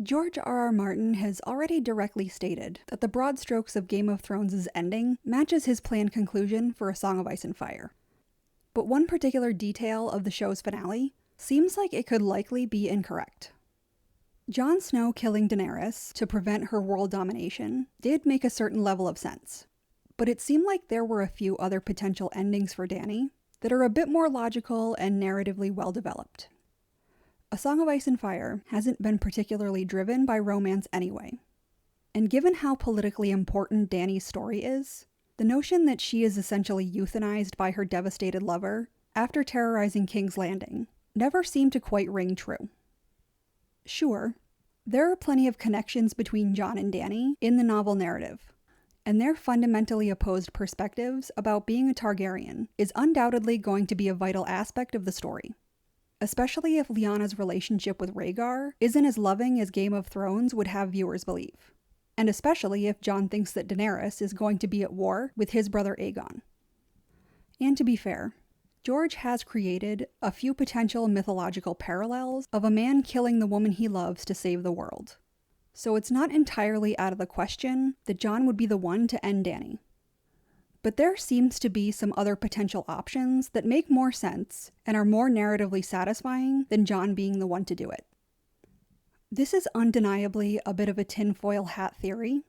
George R.R. Martin has already directly stated that the broad strokes of Game of Thrones' ending matches his planned conclusion for A Song of Ice and Fire. But one particular detail of the show's finale seems like it could likely be incorrect. Jon Snow killing Daenerys to prevent her world domination did make a certain level of sense, but it seemed like there were a few other potential endings for Dany that are a bit more logical and narratively well-developed. A Song of Ice and Fire hasn't been particularly driven by romance anyway, and given how politically important Dany's story is, the notion that she is essentially euthanized by her devastated lover after terrorizing King's Landing never seemed to quite ring true. Sure, there are plenty of connections between Jon and Dany in the novel narrative, and their fundamentally opposed perspectives about being a Targaryen is undoubtedly going to be a vital aspect of the story, especially if Lyanna's relationship with Rhaegar isn't as loving as Game of Thrones would have viewers believe, and especially if Jon thinks that Daenerys is going to be at war with his brother Aegon. And to be fair, George has created a few potential mythological parallels of a man killing the woman he loves to save the world. So it's not entirely out of the question that Jon would be the one to end Dany. But there seems to be some other potential options that make more sense and are more narratively satisfying than Jon being the one to do it. This is undeniably a bit of a tinfoil hat theory,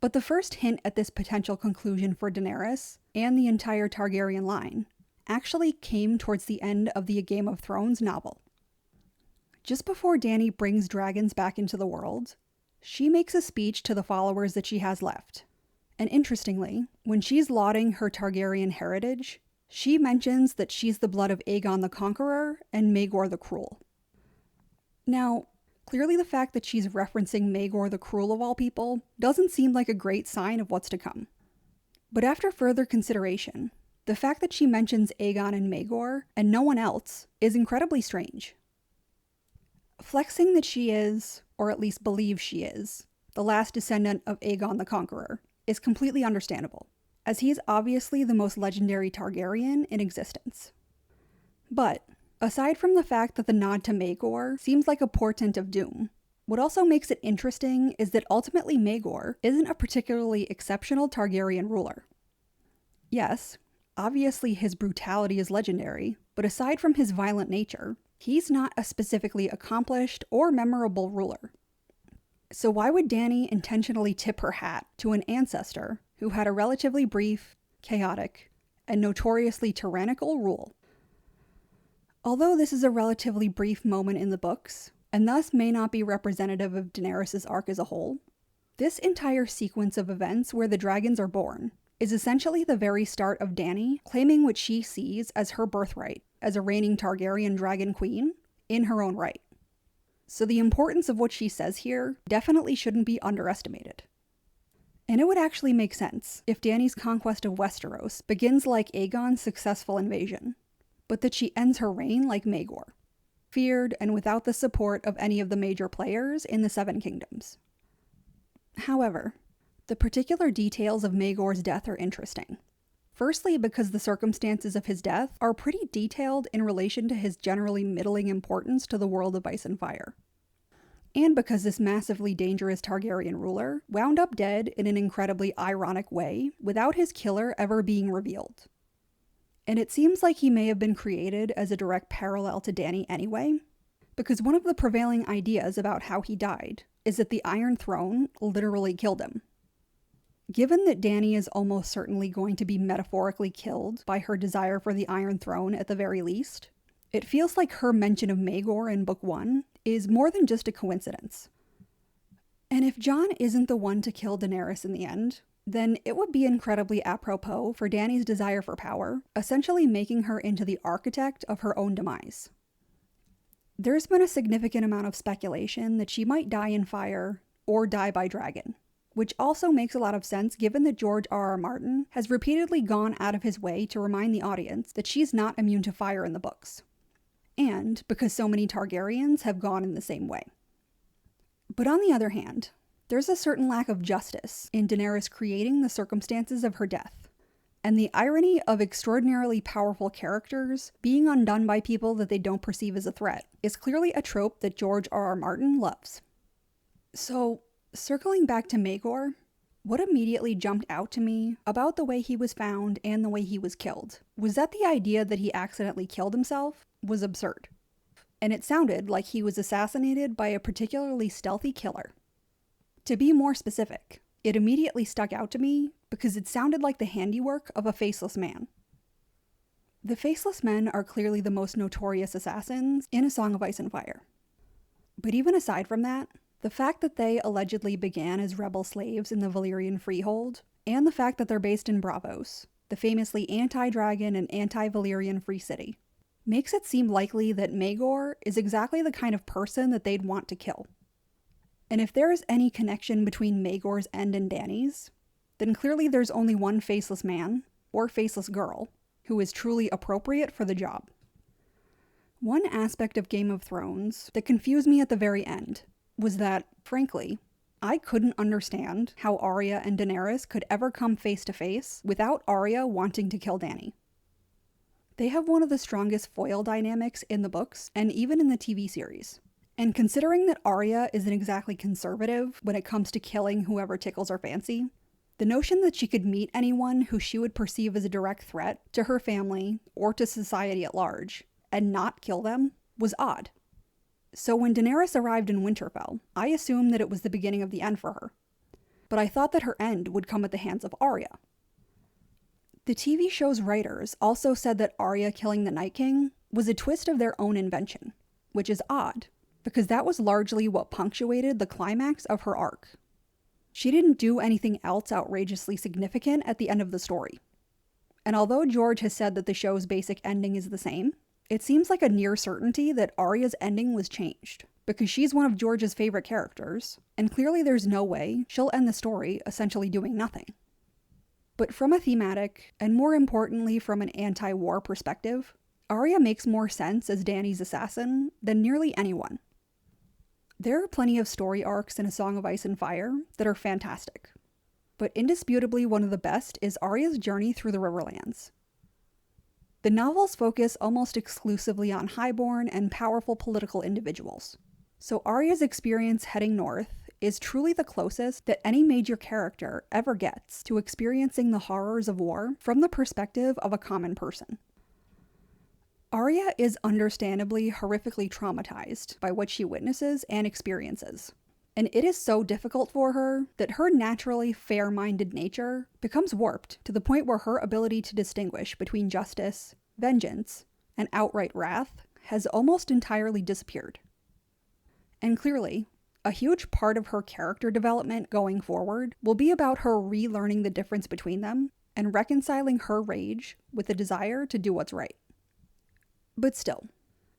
but the first hint at this potential conclusion for Daenerys and the entire Targaryen line actually came towards the end of the A Game of Thrones novel. Just before Dany brings dragons back into the world, she makes a speech to the followers that she has left. And interestingly, when she's lauding her Targaryen heritage, she mentions that she's the blood of Aegon the Conqueror and Maegor the Cruel. Now, clearly the fact that she's referencing Maegor the Cruel of all people doesn't seem like a great sign of what's to come. But after further consideration, the fact that she mentions Aegon and Maegor and no one else is incredibly strange. Flexing that she is, or at least believes she is, the last descendant of Aegon the Conqueror is completely understandable, as he is obviously the most legendary Targaryen in existence. But, aside from the fact that the nod to Maegor seems like a portent of doom, what also makes it interesting is that ultimately Maegor isn't a particularly exceptional Targaryen ruler. Yes, obviously his brutality is legendary, but aside from his violent nature, he's not a specifically accomplished or memorable ruler. So why would Dany intentionally tip her hat to an ancestor who had a relatively brief, chaotic, and notoriously tyrannical rule? Although this is a relatively brief moment in the books, and thus may not be representative of Daenerys' arc as a whole, this entire sequence of events where the dragons are born is essentially the very start of Dany claiming what she sees as her birthright as a reigning Targaryen dragon queen in her own right. So the importance of what she says here definitely shouldn't be underestimated. And it would actually make sense if Dany's conquest of Westeros begins like Aegon's successful invasion, but that she ends her reign like Maegor, feared and without the support of any of the major players in the Seven Kingdoms. However, the particular details of Maegor's death are interesting. Firstly, because the circumstances of his death are pretty detailed in relation to his generally middling importance to the world of Ice and Fire. And because this massively dangerous Targaryen ruler wound up dead in an incredibly ironic way without his killer ever being revealed. And it seems like he may have been created as a direct parallel to Dany anyway, because one of the prevailing ideas about how he died is that the Iron Throne literally killed him. Given that Dany is almost certainly going to be metaphorically killed by her desire for the Iron Throne at the very least, it feels like her mention of Maegor in Book 1 is more than just a coincidence. And if Jon isn't the one to kill Daenerys in the end, then it would be incredibly apropos for Dany's desire for power, essentially making her into the architect of her own demise. There's been a significant amount of speculation that she might die in fire or die by dragon, which also makes a lot of sense given that George R.R. Martin has repeatedly gone out of his way to remind the audience that she's not immune to fire in the books, and because so many Targaryens have gone in the same way. But on the other hand, there's a certain lack of justice in Daenerys creating the circumstances of her death, and the irony of extraordinarily powerful characters being undone by people that they don't perceive as a threat is clearly a trope that George R.R. Martin loves. So, circling back to Maegor, what immediately jumped out to me about the way he was found and the way he was killed was that the idea that he accidentally killed himself was absurd. And it sounded like he was assassinated by a particularly stealthy killer. To be more specific, it immediately stuck out to me because it sounded like the handiwork of a faceless man. The Faceless Men are clearly the most notorious assassins in A Song of Ice and Fire. But even aside from that, the fact that they allegedly began as rebel slaves in the Valyrian Freehold, and the fact that they're based in Braavos, the famously anti-dragon and anti-Valyrian free city, makes it seem likely that Maegor is exactly the kind of person that they'd want to kill. And if there is any connection between Maegor's end and Dany's, then clearly there's only one faceless man, or faceless girl, who is truly appropriate for the job. One aspect of Game of Thrones that confused me at the very end was that, frankly, I couldn't understand how Arya and Daenerys could ever come face to face without Arya wanting to kill Dany. They have one of the strongest foil dynamics in the books and even in the TV series. And considering that Arya isn't exactly conservative when it comes to killing whoever tickles her fancy, the notion that she could meet anyone who she would perceive as a direct threat to her family or to society at large and not kill them was odd. So when Daenerys arrived in Winterfell, I assumed that it was the beginning of the end for her. But I thought that her end would come at the hands of Arya. The TV show's writers also said that Arya killing the Night King was a twist of their own invention, which is odd, because that was largely what punctuated the climax of her arc. She didn't do anything else outrageously significant at the end of the story. And although George has said that the show's basic ending is the same, it seems like a near certainty that Arya's ending was changed, because she's one of George's favorite characters, and clearly there's no way she'll end the story essentially doing nothing. But from a thematic, and more importantly from an anti-war perspective, Arya makes more sense as Dany's assassin than nearly anyone. There are plenty of story arcs in A Song of Ice and Fire that are fantastic, but indisputably one of the best is Arya's journey through the Riverlands. The novels focus almost exclusively on highborn and powerful political individuals, so Arya's experience heading north is truly the closest that any major character ever gets to experiencing the horrors of war from the perspective of a common person. Arya is understandably horrifically traumatized by what she witnesses and experiences, and it is so difficult for her that her naturally fair-minded nature becomes warped to the point where her ability to distinguish between justice, vengeance, and outright wrath has almost entirely disappeared. And clearly, a huge part of her character development going forward will be about her relearning the difference between them and reconciling her rage with the desire to do what's right. But still,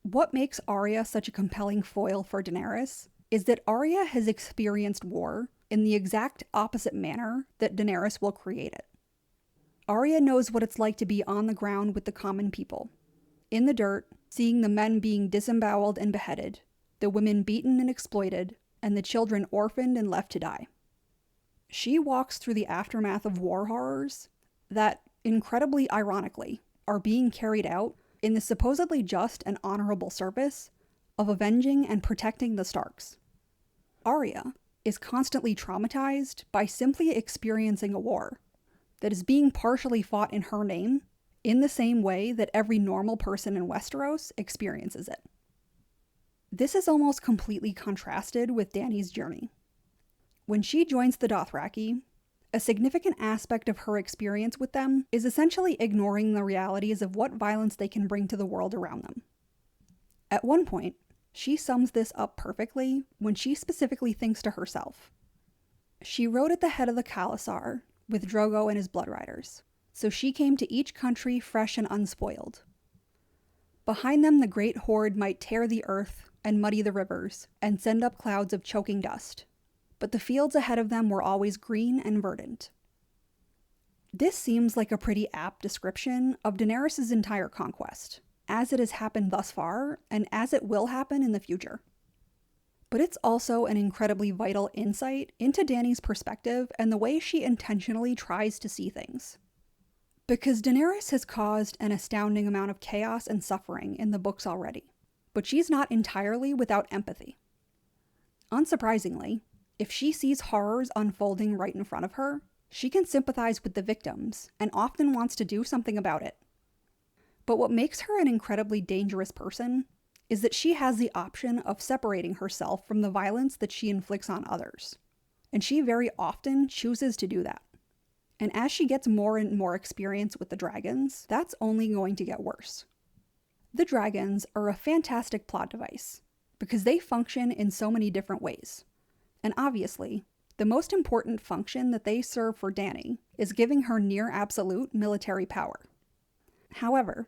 what makes Arya such a compelling foil for Daenerys is that Arya has experienced war in the exact opposite manner that Daenerys will create it. Arya knows what it's like to be on the ground with the common people, in the dirt, seeing the men being disemboweled and beheaded, the women beaten and exploited, and the children orphaned and left to die. She walks through the aftermath of war horrors that, incredibly ironically, are being carried out in the supposedly just and honorable service of avenging and protecting the Starks. Arya is constantly traumatized by simply experiencing a war that is being partially fought in her name in the same way that every normal person in Westeros experiences it. This is almost completely contrasted with Dany's journey. When she joins the Dothraki, a significant aspect of her experience with them is essentially ignoring the realities of what violence they can bring to the world around them. At one point, she sums this up perfectly when she specifically thinks to herself, "She rode at the head of the Khalasar with Drogo and his blood riders, so she came to each country fresh and unspoiled. Behind them the great horde might tear the earth and muddy the rivers and send up clouds of choking dust, but the fields ahead of them were always green and verdant." This seems like a pretty apt description of Daenerys' entire conquest, as it has happened thus far, and as it will happen in the future. But it's also an incredibly vital insight into Dany's perspective and the way she intentionally tries to see things. Because Daenerys has caused an astounding amount of chaos and suffering in the books already, but she's not entirely without empathy. Unsurprisingly, If she sees horrors unfolding right in front of her, she can sympathize with the victims and often wants to do something about it. But what makes her an incredibly dangerous person is that she has the option of separating herself from the violence that she inflicts on others. And she very often chooses to do that. And as she gets more and more experience with the dragons, that's only going to get worse. The dragons are a fantastic plot device because they function in so many different ways. And obviously, the most important function that they serve for Dany is giving her near absolute military power. However,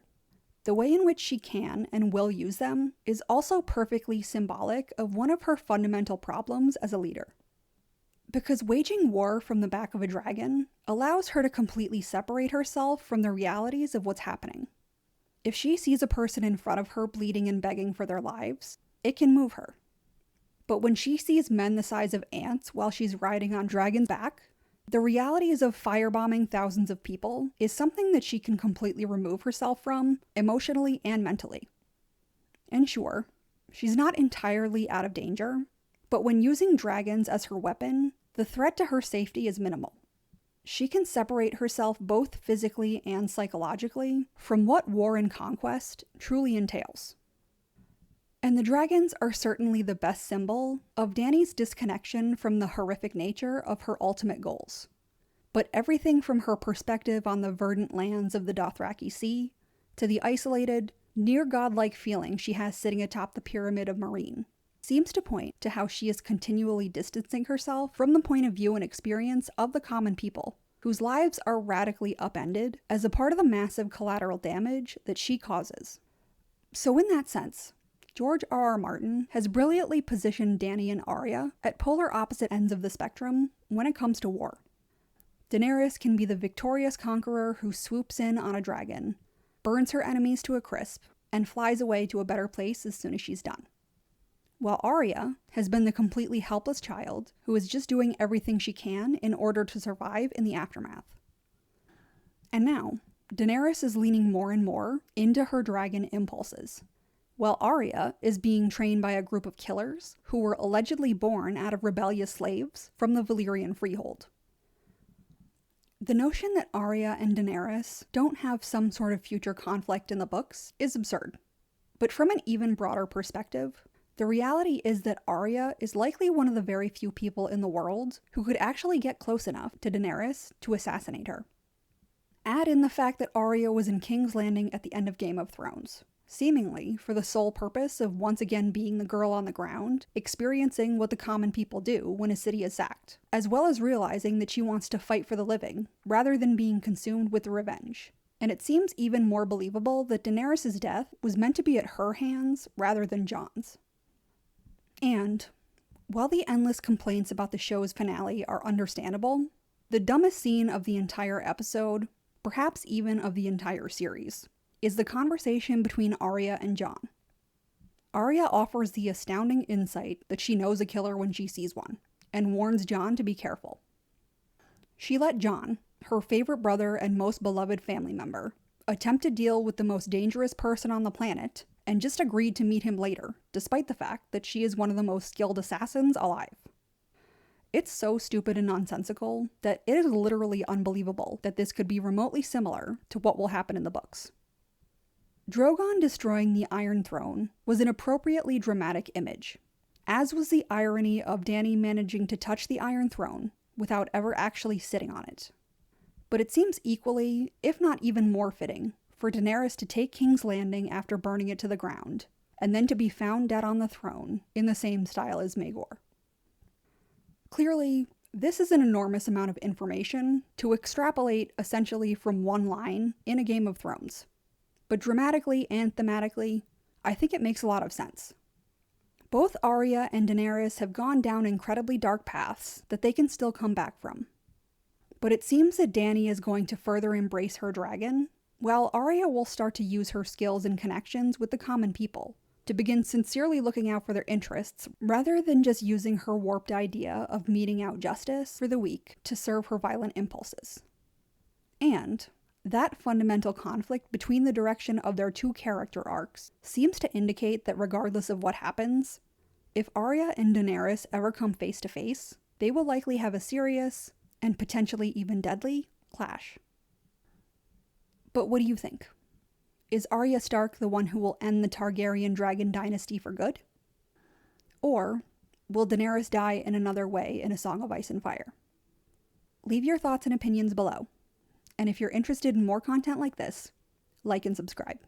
the way in which she can and will use them is also perfectly symbolic of one of her fundamental problems as a leader. Because waging war from the back of a dragon allows her to completely separate herself from the realities of what's happening. If she sees a person in front of her bleeding and begging for their lives, it can move her. But when she sees men the size of ants while she's riding on dragon's back, the realities of firebombing thousands of people is something that she can completely remove herself from, emotionally and mentally. And sure, she's not entirely out of danger, but when using dragons as her weapon, the threat to her safety is minimal. She can separate herself both physically and psychologically from what war and conquest truly entails. And the dragons are certainly the best symbol of Dany's disconnection from the horrific nature of her ultimate goals. But everything from her perspective on the verdant lands of the Dothraki Sea, to the isolated, near godlike feeling she has sitting atop the pyramid of Meereen, seems to point to how she is continually distancing herself from the point of view and experience of the common people, whose lives are radically upended as a part of the massive collateral damage that she causes. So in that sense, George R.R. Martin has brilliantly positioned Dany and Arya at polar opposite ends of the spectrum when it comes to war. Daenerys can be the victorious conqueror who swoops in on a dragon, burns her enemies to a crisp, and flies away to a better place as soon as she's done. While Arya has been the completely helpless child who is just doing everything she can in order to survive in the aftermath. And now, Daenerys is leaning more and more into her dragon impulses, while Arya is being trained by a group of killers who were allegedly born out of rebellious slaves from the Valyrian freehold. The notion that Arya and Daenerys don't have some sort of future conflict in the books is absurd. But from an even broader perspective, the reality is that Arya is likely one of the very few people in the world who could actually get close enough to Daenerys to assassinate her. Add in the fact that Arya was in King's Landing at the end of Game of Thrones, seemingly for the sole purpose of once again being the girl on the ground, experiencing what the common people do when a city is sacked, as well as realizing that she wants to fight for the living, rather than being consumed with revenge. And it seems even more believable that Daenerys' death was meant to be at her hands rather than Jon's. And, while the endless complaints about the show's finale are understandable, the dumbest scene of the entire episode, perhaps even of the entire series, is the conversation between Arya and Jon. Arya offers the astounding insight that she knows a killer when she sees one, and warns Jon to be careful. She let Jon, her favorite brother and most beloved family member, attempt to deal with the most dangerous person on the planet, and just agreed to meet him later, despite the fact that she is one of the most skilled assassins alive. It's so stupid and nonsensical that it is literally unbelievable that this could be remotely similar to what will happen in the books. Drogon destroying the Iron Throne was an appropriately dramatic image, as was the irony of Dany managing to touch the Iron Throne without ever actually sitting on it. But it seems equally, if not even more fitting, for Daenerys to take King's Landing after burning it to the ground, and then to be found dead on the throne in the same style as Maegor. Clearly, this is an enormous amount of information to extrapolate essentially from one line in a Game of Thrones. But dramatically and thematically, I think it makes a lot of sense. Both Arya and Daenerys have gone down incredibly dark paths that they can still come back from. But it seems that Dany is going to further embrace her dragon, while Arya will start to use her skills and connections with the common people to begin sincerely looking out for their interests rather than just using her warped idea of meting out justice for the weak to serve her violent impulses. And that fundamental conflict between the direction of their two character arcs seems to indicate that regardless of what happens, If Arya and Daenerys ever come face to face, they will likely have a serious, and potentially even deadly, clash. But what do you think? Is Arya Stark the one who will end the Targaryen dragon dynasty for good? Or will Daenerys die in another way in A Song of Ice and Fire? Leave your thoughts and opinions below. And if you're interested in more content like this, like and subscribe.